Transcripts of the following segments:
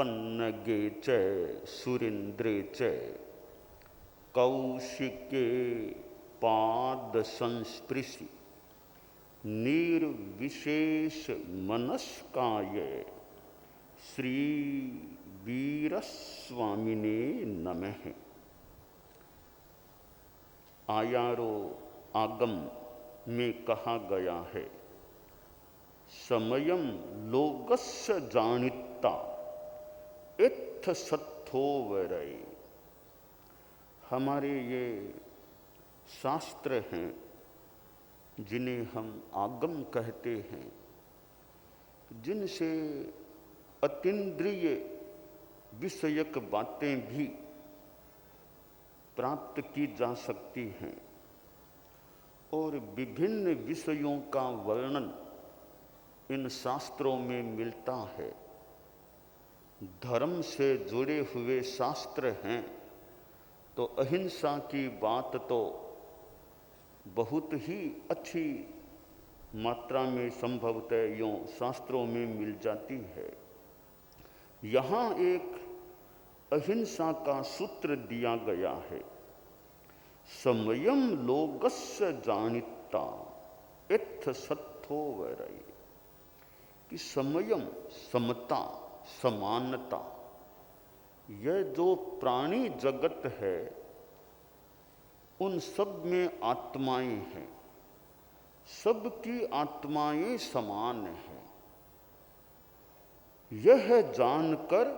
पन्नगे च सुरेन्द्रे च कौशिके पाद संस्पृशि निर्विशेष मनस्काय श्री वीरस्वामिने नमः। आयारो आगम में कहा गया है, समयम लोगस्य जानिता इत्थ सत्थोवरय। हमारे ये शास्त्र हैं जिन्हें हम आगम कहते हैं, जिनसे अतीन्द्रिय विषयक बातें भी प्राप्त की जा सकती हैं और विभिन्न विषयों का वर्णन इन शास्त्रों में मिलता है। धर्म से जुड़े हुए शास्त्र हैं तो अहिंसा की बात तो बहुत ही अच्छी मात्रा में संभवतः यों शास्त्रों में मिल जाती है। यहाँ एक अहिंसा का सूत्र दिया गया है, समयम लोगस्य जानिता इत्थ सत्थोवरय, कि समयम समता समानता, यह जो प्राणी जगत है उन सब में आत्माएं हैं, सबकी आत्माएं समान हैं। यह जानकर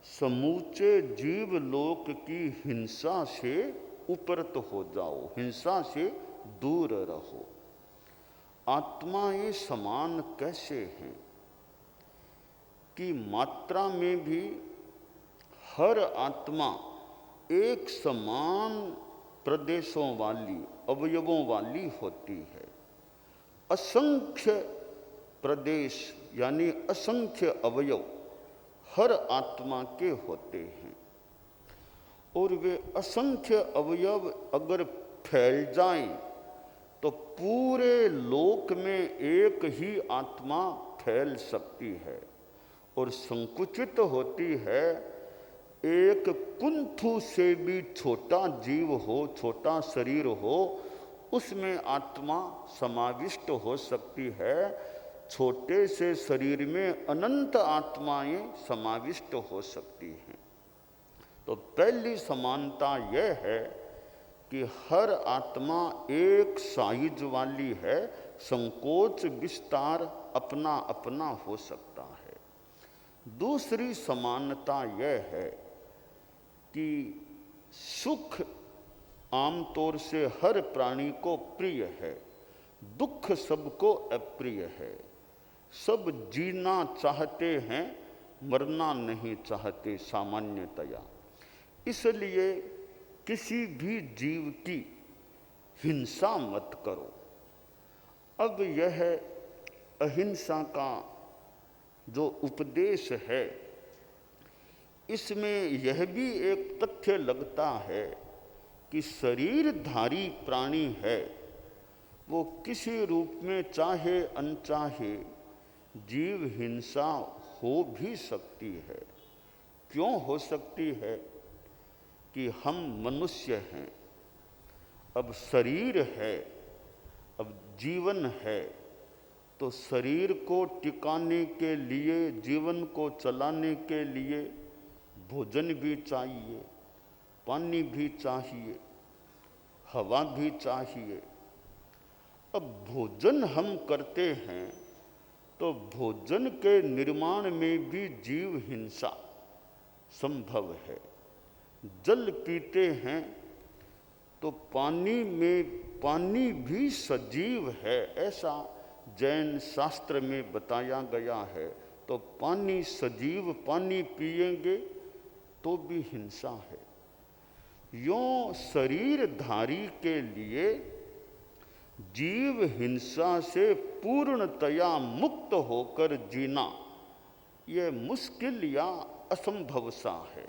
समूचे जीव लोक की हिंसा से उपरत हो जाओ, हिंसा से दूर रहो। आत्माएं समान कैसे हैं कि मात्रा में भी हर आत्मा एक समान प्रदेशों वाली, अवयवों वाली होती है। असंख्य प्रदेश यानी असंख्य अवयव हर आत्मा के होते हैं और वे असंख्य अवयव अगर फैल जाएं तो पूरे लोक में एक ही आत्मा फैल सकती है और संकुचित होती है। एक कुंथु से भी छोटा जीव हो, छोटा शरीर हो, उसमें आत्मा समाविष्ट हो सकती है। छोटे से शरीर में अनंत आत्माएं समाविष्ट हो सकती हैं। तो पहली समानता यह है कि हर आत्मा एक साइज वाली है, संकोच विस्तार अपना अपना हो सकता है। दूसरी समानता यह है कि सुख आमतौर से हर प्राणी को प्रिय है, दुख सबको अप्रिय है। सब जीना चाहते हैं, मरना नहीं चाहते सामान्यतया। इसलिए किसी भी जीव की हिंसा मत करो। अब यह अहिंसा का जो उपदेश है, इसमें यह भी एक तथ्य लगता है कि शरीरधारी प्राणी है वो किसी रूप में चाहे अनचाहे जीव हिंसा हो भी सकती है। क्यों हो सकती है कि हम मनुष्य हैं, अब शरीर है, अब जीवन है, तो शरीर को टिकाने के लिए, जीवन को चलाने के लिए भोजन भी चाहिए, पानी भी चाहिए, हवा भी चाहिए। अब भोजन हम करते हैं तो भोजन के निर्माण में भी जीव हिंसा संभव है। जल पीते हैं तो पानी में, पानी भी सजीव है, ऐसा जैन शास्त्र में बताया गया है। तो पानी सजीव, पानी पिएंगे तो भी हिंसा है। यों शरीरधारी के लिए जीव हिंसा से पूर्णतया मुक्त होकर जीना यह मुश्किल या असंभव सा है।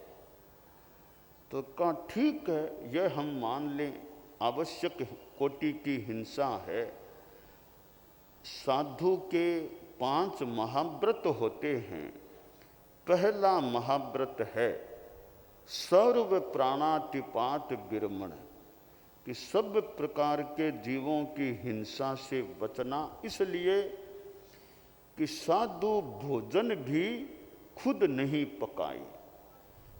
तो कहा ठीक है, यह हम मान लें आवश्यक कोटि की हिंसा है। साधु के 5 महाव्रत होते हैं। पहला महाव्रत है सर्व प्राणातिपात विरमण, कि सब प्रकार के जीवों की हिंसा से बचना, इसलिए कि साधु भोजन भी खुद नहीं पकाए,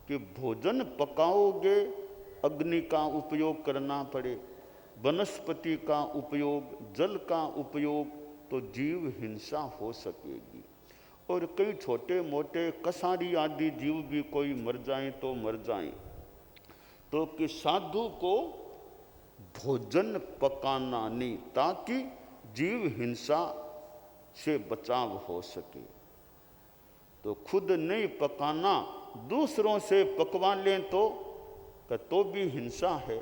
कि भोजन पकाओगे अग्नि का उपयोग करना पड़े, वनस्पति का उपयोग, जल का उपयोग, तो जीव हिंसा हो सकेगी। और कई छोटे मोटे कसारी आदि जीव भी कोई मर जाएं तो मर जाएं, तो कि साधु को भोजन पकाना नहीं, ताकि जीव हिंसा से बचाव हो सके। तो खुद नहीं पकाना, दूसरों से पकवा लें तो भी हिंसा है।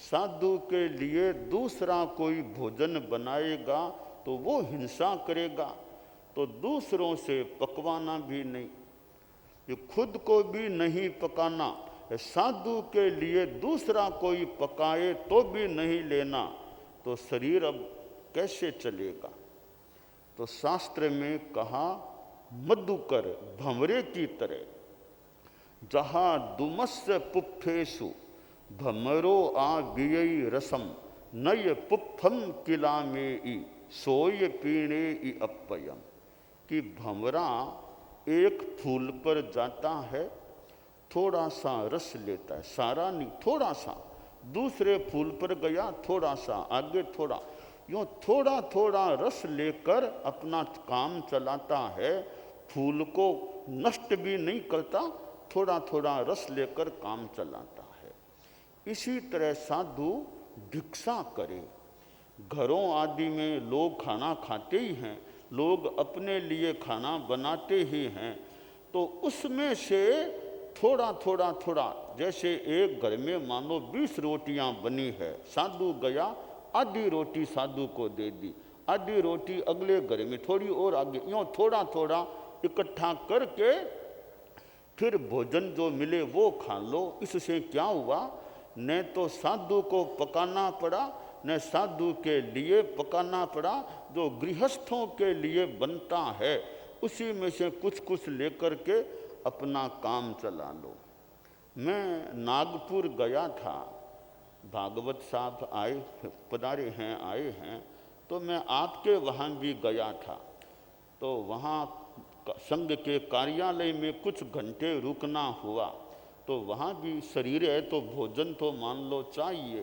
साधु के लिए दूसरा कोई भोजन बनाएगा तो वो हिंसा करेगा, तो दूसरों से पकवाना भी नहीं, ये खुद को भी नहीं पकाना, साधु के लिए दूसरा कोई पकाए तो भी नहीं लेना, तो शरीर अब कैसे चलेगा। तो शास्त्र में कहा मधुकर भंवरे की तरह, जहाँ दुमस्य पुप्फेषु भमरो आ वियई रसम नय पुप्फम किला में ई सोय पीणे ई अपयम, कि भंवरा एक फूल पर जाता है, थोड़ा सा रस लेता है, सारा नहीं, थोड़ा सा, दूसरे फूल पर गया थोड़ा सा, आगे थोड़ा, यूँ थोड़ा थोड़ा रस लेकर अपना काम चलाता है, फूल को नष्ट भी नहीं करता, थोड़ा थोड़ा रस लेकर काम चलाता है। इसी तरह साधु भिक्षा करे, घरों आदि में लोग खाना खाते ही हैं, लोग अपने लिए खाना बनाते ही हैं, तो उसमें से थोड़ा थोड़ा थोड़ा, जैसे एक घर में मानो 20 रोटियां बनी है, साधु गया आधी रोटी साधु को दे दी, आधी रोटी अगले घर में, थोड़ी और आगे, यूँ थोड़ा थोड़ा इकट्ठा करके फिर भोजन जो मिले वो खा लो। इससे क्या हुआ, न तो साधु को पकाना पड़ा, न साधु के लिए पकाना पड़ा, जो गृहस्थों के लिए बनता है उसी में से कुछ कुछ लेकर के अपना काम चला लो। मैं नागपुर गया था, भागवत साहब आए पधारे हैं, आए हैं, तो मैं आपके वहाँ भी गया था, तो वहाँ संघ के कार्यालय में कुछ घंटे रुकना हुआ, तो वहाँ भी शरीर है तो भोजन तो मान लो चाहिए,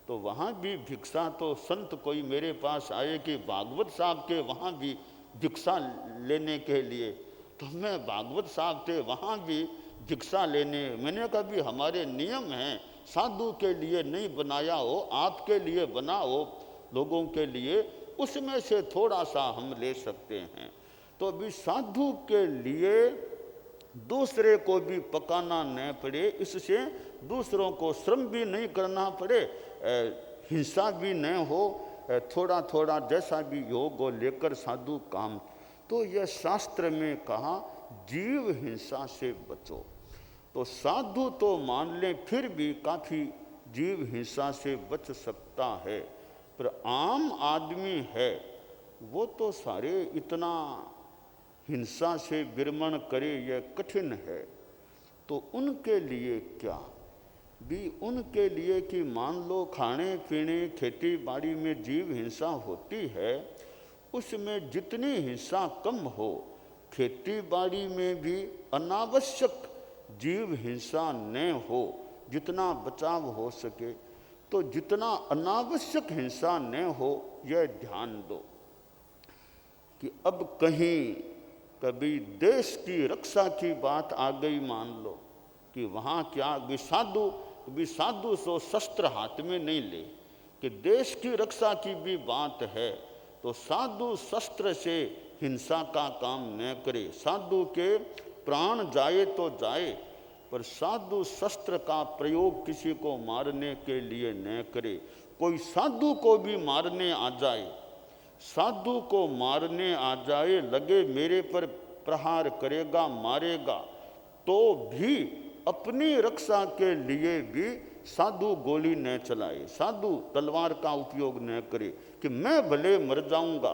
तो वहाँ भी भिक्षा, तो संत कोई मेरे पास आए कि भागवत साहब के वहाँ भी भिक्षा लेने के लिए, तो मैं भागवत साहब थे वहाँ भी भिक्षा लेने, मैंने कहा भी हमारे नियम हैं, साधु के लिए नहीं बनाया हो, आपके लिए बना हो, लोगों के लिए, उसमें से थोड़ा सा हम ले सकते हैं। तो अभी साधु के लिए दूसरे को भी पकाना न पड़े, इससे दूसरों को श्रम भी नहीं करना पड़े, हिंसा भी न हो, थोड़ा थोड़ा जैसा भी योग हो लेकर साधु काम। तो यह शास्त्र में कहा जीव हिंसा से बचो। तो साधु तो मान लें फिर भी काफ़ी जीव हिंसा से बच सकता है, पर आम आदमी है वो तो सारे इतना हिंसा से विरमण करे, यह कठिन है। तो उनके लिए क्या भी, उनके लिए कि मान लो खाने पीने खेती बाड़ी में जीव हिंसा होती है, उसमें जितनी हिंसा कम हो, खेती बाड़ी में भी अनावश्यक जीव हिंसा न हो, जितना बचाव हो सके, तो जितना अनावश्यक हिंसा न हो यह ध्यान दो। कि अब कहीं कभी देश की रक्षा की बात आ गई, मान लो कि वहाँ क्या भी साधु सो शस्त्र हाथ में नहीं ले, कि देश की रक्षा की भी बात है, तो साधु शस्त्र से हिंसा का काम न करे। साधु के प्राण जाए तो जाए, पर साधु शस्त्र का प्रयोग किसी को मारने के लिए न करे। कोई साधु को भी मारने आ जाए, साधु को मारने आ जाए, लगे मेरे पर प्रहार करेगा, मारेगा, तो भी अपनी रक्षा के लिए भी साधु गोली न चलाए, साधु तलवार का उपयोग न करे, कि मैं भले मर जाऊंगा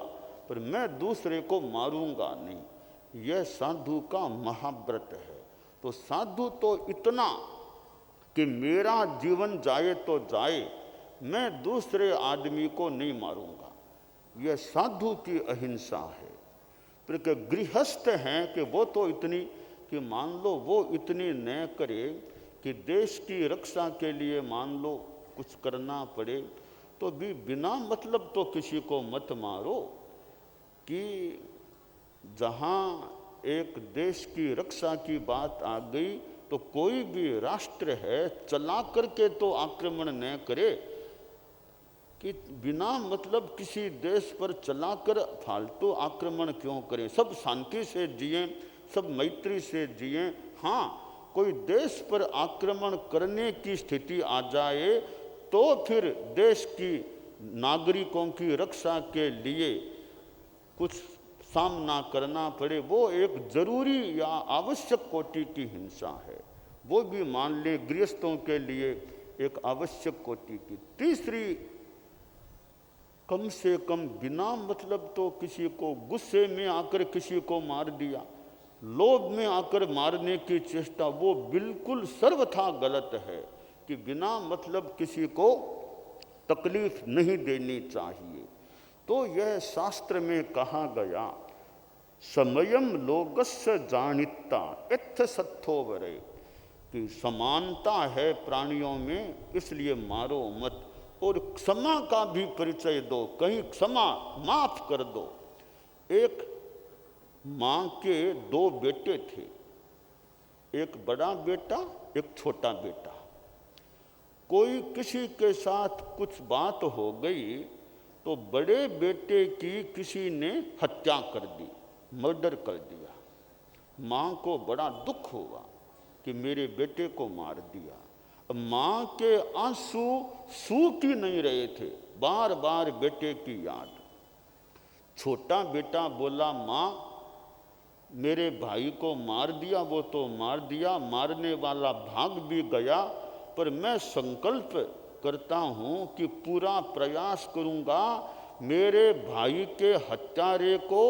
पर मैं दूसरे को मारूंगा नहीं। यह साधु का महाव्रत है। तो साधु तो इतना कि मेरा जीवन जाए तो जाए, मैं दूसरे आदमी को नहीं मारूंगा, यह साधु की अहिंसा है। फिर के गृहस्थ हैं कि वो तो इतनी कि मान लो वो इतनी न करे कि देश की रक्षा के लिए मान लो कुछ करना पड़े, तो भी बिना मतलब तो किसी को मत मारो। कि जहाँ एक देश की रक्षा की बात आ गई तो कोई भी राष्ट्र है चला करके तो आक्रमण न करे, कि बिना मतलब किसी देश पर चलाकर फालतू आक्रमण क्यों करें। सब शांति से जिएं, सब मैत्री से जिएं। हाँ, कोई देश पर आक्रमण करने की स्थिति आ जाए तो फिर देश की नागरिकों की रक्षा के लिए कुछ सामना करना पड़े, वो एक जरूरी या आवश्यक कोटि की हिंसा है। वो भी मान ले गृहस्थों के लिए एक आवश्यक कोटि की। तीसरी, कम से कम बिना मतलब तो किसी को गुस्से में आकर किसी को मार दिया, लोभ में आकर मारने की चेष्टा, वो बिल्कुल सर्वथा गलत है। कि बिना मतलब किसी को तकलीफ नहीं देनी चाहिए। तो यह शास्त्र में कहा गया, समयम लोकस्य जानिता इत्थ सत्थोवरे, कि समानता है प्राणियों में इसलिए मारो मत, और क्षमा का भी परिचय दो, कहीं क्षमा माफ कर दो। एक माँ के दो बेटे थे, एक बड़ा बेटा एक छोटा बेटा। कोई किसी के साथ कुछ बात हो गई तो बड़े बेटे की किसी ने हत्या कर दी, मर्डर कर दिया। माँ को बड़ा दुख हुआ कि मेरे बेटे को मार दिया। माँ के आंसू सूख ही नहीं रहे थे, बार बार बेटे की याद। छोटा बेटा बोला, माँ मेरे भाई को मार दिया, वो तो मार दिया, मारने वाला भाग भी गया, पर मैं संकल्प करता हूँ कि पूरा प्रयास करूँगा मेरे भाई के हत्यारे को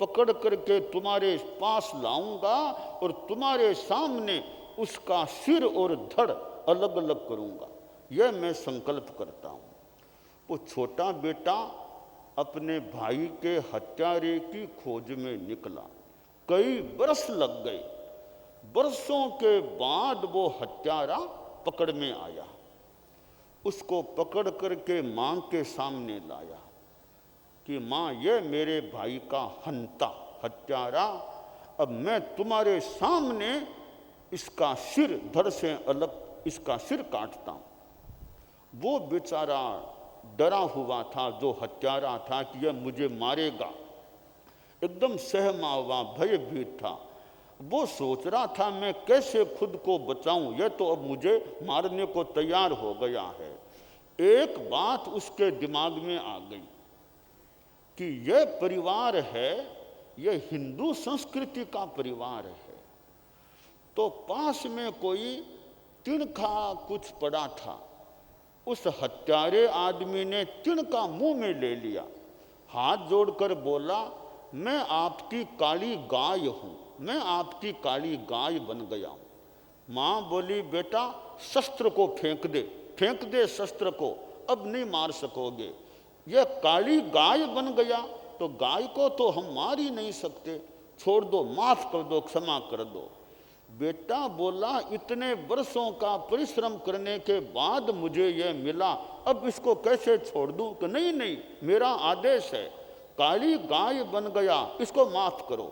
पकड़ करके तुम्हारे पास लाऊंगा और तुम्हारे सामने उसका सिर और धड़ अलग अलग करूँगा, यह मैं संकल्प करता हूँ। वो छोटा बेटा अपने भाई के हत्यारे की खोज में निकला। कई बरस लग गए, बरसों के बाद वो हत्यारा पकड़ में आया। उसको पकड़ करके माँ के सामने लाया कि माँ, ये मेरे भाई का हंता हत्यारा, अब मैं तुम्हारे सामने इसका सिर धड़ से अलग इसका सिर काटता हूँ। वो बेचारा डरा हुआ था जो हत्यारा था कि यह मुझे मारेगा, एकदम सहमा हुआ भयभीत था। वो सोच रहा था मैं कैसे खुद को बचाऊं, यह तो अब मुझे मारने को तैयार हो गया है। एक बात उसके दिमाग में आ गई कि यह परिवार है, यह हिंदू संस्कृति का परिवार है। तो पास में कोई तिनका कुछ पड़ा था, उस हत्यारे आदमी ने तिनका मुंह में ले लिया, हाथ जोड़कर बोला, मैं आपकी काली गाय हूँ, मैं आपकी काली गाय बन गया हूँ। माँ बोली, बेटा शस्त्र को फेंक दे शस्त्र को, अब नहीं मार सकोगे। यह काली गाय बन गया तो गाय को तो हम मार ही नहीं सकते, छोड़ दो, माफ कर दो, क्षमा कर दो। बेटा बोला, इतने वर्षों का परिश्रम करने के बाद मुझे यह मिला, अब इसको कैसे छोड़ दूं? तो नहीं नहीं, मेरा आदेश है, काली गाय बन गया, इसको माफ करो।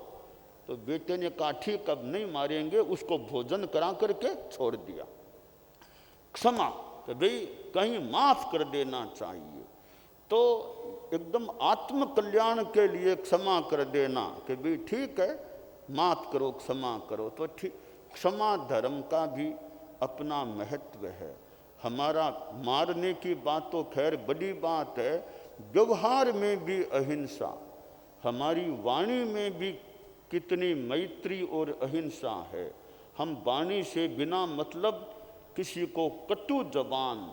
तो बेटे ने कहा, ठीक, अब नहीं मारेंगे, उसको भोजन करा करके छोड़ दिया। क्षमा, तो भाई कहीं माफ कर देना चाहिए। तो एकदम आत्म कल्याण के लिए क्षमा कर देना कि भाई ठीक है, माफ करो, क्षमा करो, तो ठीक। क्षमा धर्म का भी अपना महत्व है। हमारा मारने की बात तो खैर बड़ी बात है, व्यवहार में भी अहिंसा, हमारी वाणी में भी कितनी मैत्री और अहिंसा है। हम वाणी से बिना मतलब किसी को कटु जबान,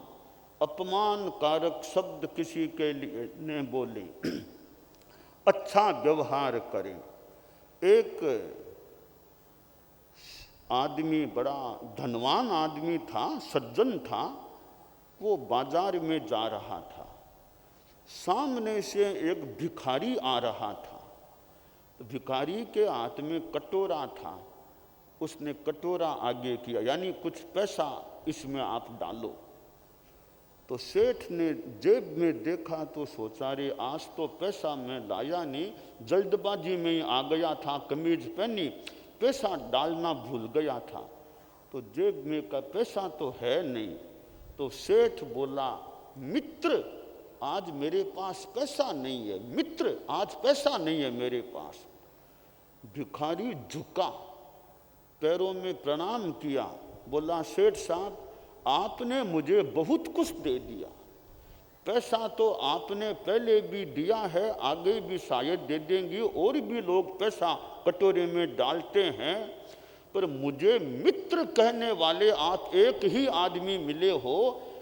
अपमान कारक शब्द किसी के लिए न बोलें, अच्छा व्यवहार करें। एक आदमी, बड़ा धनवान आदमी था, सज्जन था, वो बाजार में जा रहा था। सामने से एक भिखारी आ रहा था। तो भिखारी के हाथ में कटोरा था। उसने कटोरा आगे किया, यानी कुछ पैसा इसमें आप डालो। तो सेठ ने जेब में देखा तो सोचा, रे आज तो पैसा मैं लाया नहीं, जल्दबाजी में ही आ गया था, कमीज पहनी, पैसा डालना भूल गया था, तो जेब में का पैसा तो है नहीं। तो सेठ बोला, मित्र आज मेरे पास पैसा नहीं है, मित्र आज पैसा नहीं है मेरे पास। भिखारी झुका, पैरों में प्रणाम किया, बोला, सेठ साहब आपने मुझे बहुत कुछ दे दिया, पैसा तो आपने पहले भी दिया है, आगे भी शायद दे देंगी, और भी लोग पैसा कटोरे में डालते हैं, पर मुझे मित्र कहने वाले आप एक ही आदमी मिले हो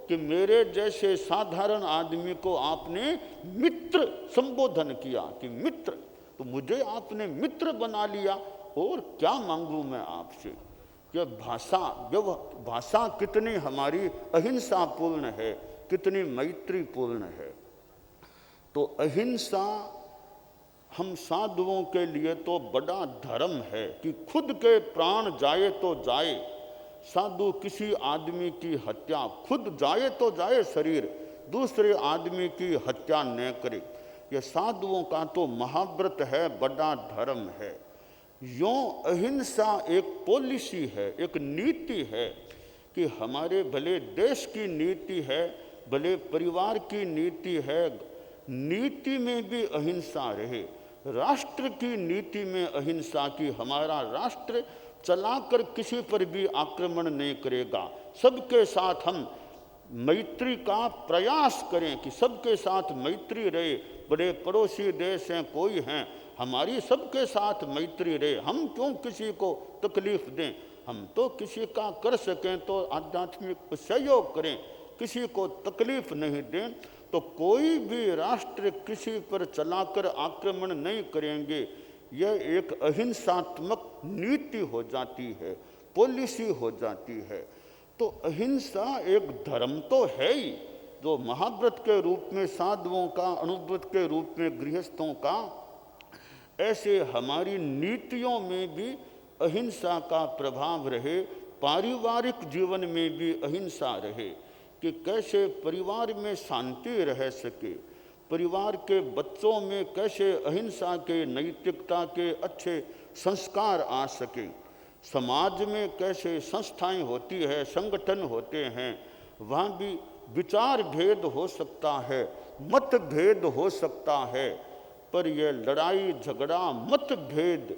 कि मेरे जैसे साधारण आदमी को आपने मित्र संबोधन किया कि मित्र, तो मुझे आपने मित्र बना लिया, और क्या मांगू मैं आपसे। यह भाषा कितनी हमारी अहिंसा पूर्ण है, कितनी मैत्री पूर्ण है। तो अहिंसा हम साधुओं के लिए तो बड़ा धर्म है कि खुद के प्राण जाए तो जाए। साधु किसी आदमी की हत्या, खुद जाए तो जाए शरीर, दूसरे आदमी की हत्या न करे। यह साधुओं का तो महाव्रत है, बड़ा धर्म है। यों अहिंसा एक पॉलिसी है, एक नीति है कि हमारे भले देश की नीति है, भले परिवार की नीति है, नीति में भी अहिंसा रहे। राष्ट्र की नीति में अहिंसा की, हमारा राष्ट्र चलाकर किसी पर भी आक्रमण नहीं करेगा, सबके साथ हम मैत्री का प्रयास करें कि सबके साथ मैत्री रहे। बड़े पड़ोसी देश हैं, कोई हैं, हमारी सबके साथ मैत्री रहे, हम क्यों किसी को तकलीफ दें। हम तो किसी का कर सकें तो आध्यात्मिक सहयोग करें, किसी को तकलीफ नहीं दें। तो कोई भी राष्ट्र किसी पर चलाकर आक्रमण नहीं करेंगे, यह एक अहिंसात्मक नीति हो जाती है, पॉलिसी हो जाती है। तो अहिंसा एक धर्म तो है ही, जो महाव्रत के रूप में साधुओं का, अनुव्रत के रूप में गृहस्थों का, ऐसे हमारी नीतियों में भी अहिंसा का प्रभाव रहे। पारिवारिक जीवन में भी अहिंसा रहे कि कैसे परिवार में शांति रह सके, परिवार के बच्चों में कैसे अहिंसा के, नैतिकता के अच्छे संस्कार आ सके, समाज में कैसे संस्थाएं होती है, संगठन होते हैं, वहाँ भी विचार भेद हो सकता है, मतभेद हो सकता है, पर यह लड़ाई झगड़ा मतभेद,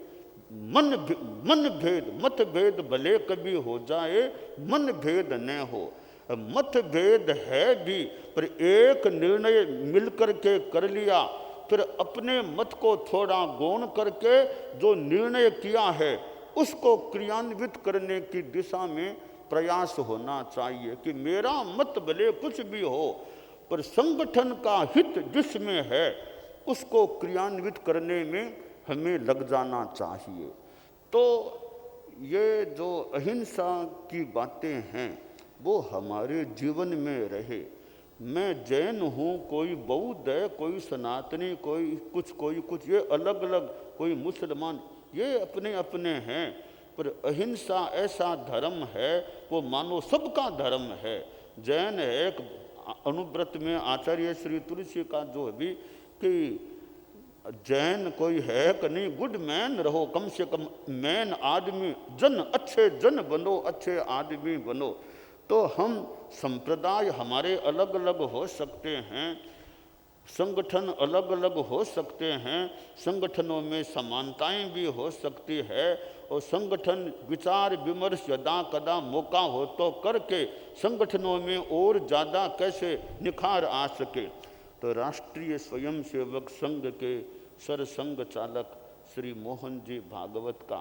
मतभेद भले कभी हो जाए, मन भेद न हो। मतभेद है भी, पर एक निर्णय मिलकर के कर लिया, फिर अपने मत को थोड़ा गौण करके जो निर्णय किया है उसको क्रियान्वित करने की दिशा में प्रयास होना चाहिए कि मेरा मत भले कुछ भी हो, पर संगठन का हित जिसमें है उसको क्रियान्वित करने में हमें लग जाना चाहिए। तो ये जो अहिंसा की बातें हैं वो हमारे जीवन में रहे। मैं जैन हूँ, कोई बौद्ध है, कोई सनातनी, कोई कुछ, ये अलग अलग, कोई मुसलमान, ये अपने अपने हैं, पर अहिंसा ऐसा धर्म है वो मानो सबका धर्म है। जैन है, एक अनुव्रत में आचार्य श्री तुलसी का जो भी कि जैन कोई है कि नहीं, गुड मैन रहो, कम से कम मैन आदमी, जन अच्छे जन बनो, अच्छे आदमी बनो। तो हम संप्रदाय हमारे अलग अलग हो सकते हैं, संगठन अलग अलग हो सकते हैं, संगठनों में समानताएं भी हो सकती है, और संगठन विचार विमर्श यदा कदा मौका हो तो करके संगठनों में और ज़्यादा कैसे निखार आ सके। तो राष्ट्रीय स्वयंसेवक संघ के सरसंघ चालक श्री मोहन जी भागवत का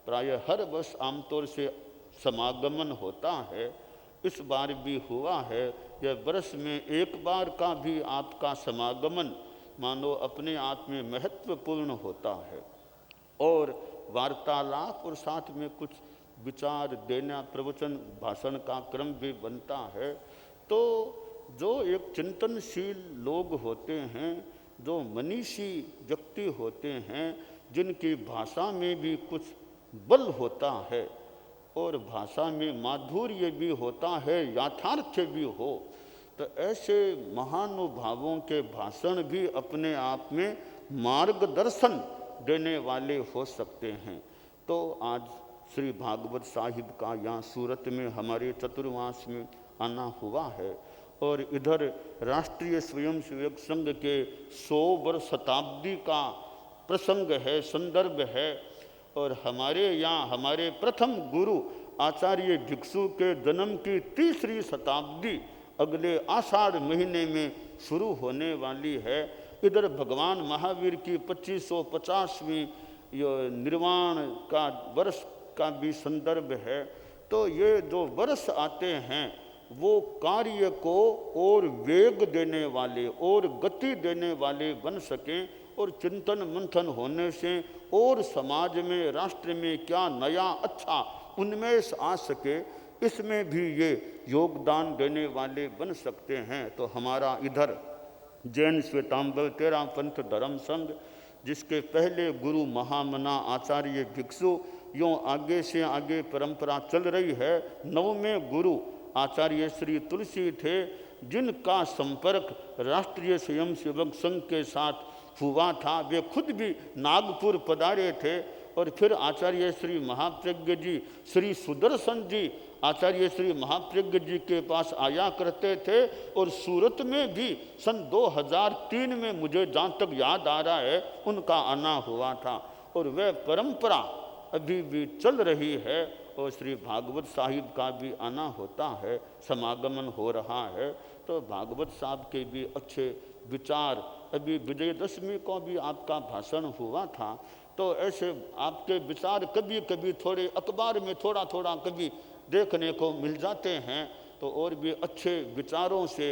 प्रायः हर वर्ष आमतौर से समागमन होता है, इस बार भी हुआ है। यह वर्ष में एक बार का भी आपका समागमन मानो अपने आप में महत्वपूर्ण होता है। और वार्तालाप और साथ में कुछ विचार देना, प्रवचन भाषण का क्रम भी बनता है। तो जो एक चिंतनशील लोग होते हैं, जो मनीषी व्यक्ति होते हैं, जिनकी भाषा में भी कुछ बल होता है और भाषा में माधुर्य भी होता है, यथार्थ भी हो, तो ऐसे महानुभावों के भाषण भी अपने आप में मार्गदर्शन देने वाले हो सकते हैं। तो आज श्री भागवत साहिब का यहाँ सूरत में हमारे चतुर्मास में आना हुआ है और इधर राष्ट्रीय स्वयंसेवक संघ के 100 वर्ष शताब्दी का प्रसंग है, संदर्भ है। और हमारे यहाँ हमारे प्रथम गुरु आचार्य भिक्षु के जन्म की 3री शताब्दी अगले आषाढ़ महीने में शुरू होने वाली है। इधर भगवान महावीर की 2550वीं निर्वाण का वर्ष का भी संदर्भ है। तो ये जो वर्ष आते हैं वो कार्य को और वेग देने वाले और गति देने वाले बन सकें और चिंतन मंथन होने से और समाज में, राष्ट्र में क्या नया अच्छा उन्मेष आ सके, इसमें भी ये योगदान देने वाले बन सकते हैं। तो हमारा इधर जैन श्वेतांबर 13 पंथ धर्म संघ, जिसके पहले गुरु महामना आचार्य भिक्षु, यूँ आगे से आगे परंपरा चल रही है। 9वें गुरु आचार्य श्री तुलसी थे, जिनका संपर्क राष्ट्रीय स्वयंसेवक संघ के साथ हुआ था। वे खुद भी नागपुर पधारे थे और फिर आचार्य श्री महाप्रज्ञ जी, श्री सुदर्शन जी आचार्य श्री महाप्रज्ञ जी के पास आया करते थे। और सूरत में भी सन 2003 में, मुझे जहाँ तक याद आ रहा है, उनका आना हुआ था और वह परंपरा अभी भी चल रही है। और श्री भागवत साहिब का भी आना होता है, समागमन हो रहा है। तो भागवत साहब के भी अच्छे विचार, अभी विजयदशमी को भी आपका भाषण हुआ था। तो ऐसे आपके विचार कभी कभी थोड़े अखबार में थोड़ा थोड़ा कभी देखने को मिल जाते हैं। तो और भी अच्छे विचारों से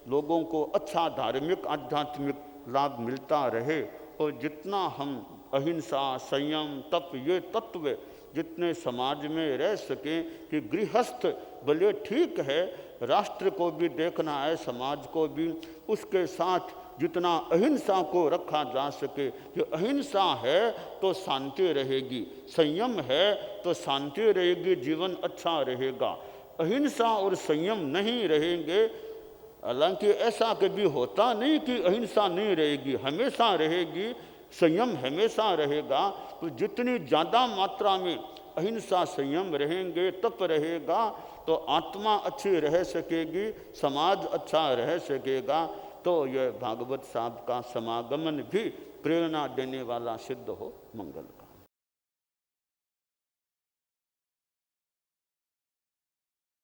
लोगों को अच्छा धार्मिक आध्यात्मिक लाभ मिलता रहे। और जितना हम अहिंसा, संयम, तप, ये तत्व जितने समाज में रह सकें कि गृहस्थ भले ठीक है, राष्ट्र को भी देखना है, समाज को भी, उसके साथ जितना अहिंसा को रखा जा सके। कि अहिंसा है तो शांति रहेगी, संयम है तो शांति रहेगी, जीवन अच्छा रहेगा। अहिंसा और संयम नहीं रहेंगे, हालांकि ऐसा कभी होता नहीं कि अहिंसा नहीं रहेगी, हमेशा रहेगी, संयम हमेशा रहेगा। तो जितनी ज़्यादा मात्रा में अहिंसा संयम रहेंगे, तप रहेगा, तो आत्मा अच्छी रह सकेगी, समाज अच्छा रह सकेगा। तो यह भागवत साहब का समागमन भी प्रेरणा देने वाला सिद्ध हो। मंगल का।